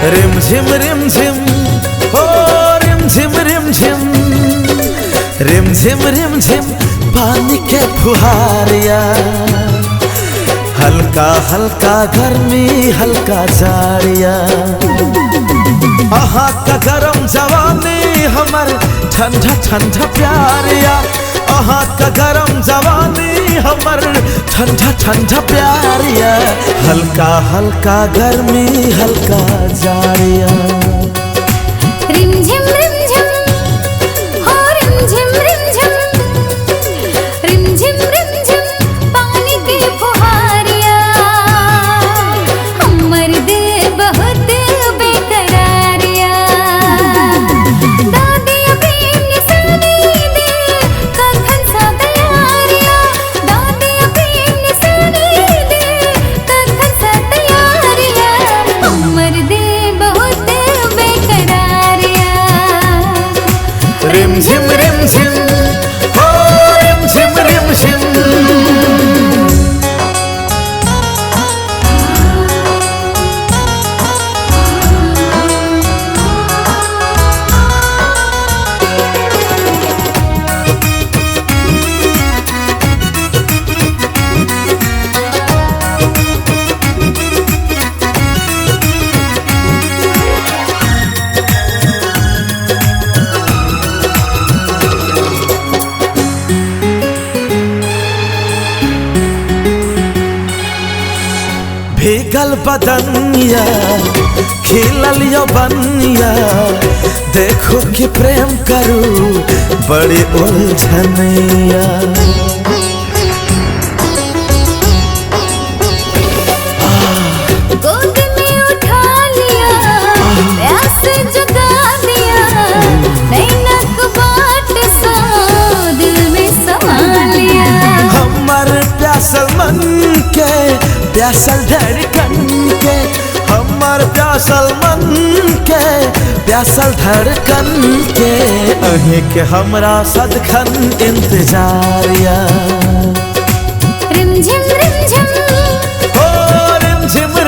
रिम झिम हो रिम झिम रिम झिम पानी के फुहारिया, हल्का हल्का गर्मी हल्का जाड़िया। आहा का गरम जवानी हमर ठंडा ठंडा प्यारिया, आहा का गरम जवानी हमर ठंडा ठंडा प्यारिया, हल्का हल्का गर्मी हल्का जाड़िया। रिमझिम हो रिमझिम रिमझिम पानी की फुहारिया, हमर दिल बहुत बेकरारिया। दादी अभी निशानी दे कखन सा तैयारिया, दादी अभी निशानी दे कखन सा तैयारिया, हमर दिल बहुत बेकरारिया। रिमझिम हो रिमझिम भीगल बदनिया खिलल यौवनिया, देखो कि प्रेम करूं बड़ी उलझनिया। गोद में उठा लिया प्यास जगा दिया, नैनक बाट सा दिल में समा लिया। हमर प्यासल मन के प्यासल धड़कन के, हमर प्यासल मन के प्यासल धड़कन के, अहीं के हमरा सदखन इंतजारिया। रिमझिम हो रिमझिम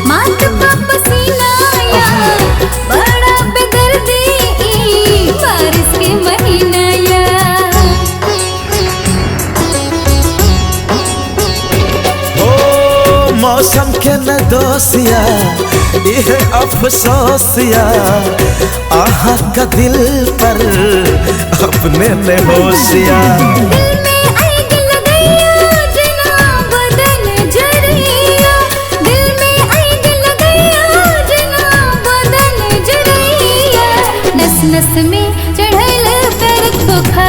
मात का पसीना या बड़ा बेदर्दी बारिश के महीना या। ओ मौसम के न दोसिया ये अफसोसिया, आहा का दिल पर अपने ने होशिया। नस में चढ़ल पैर बुखार।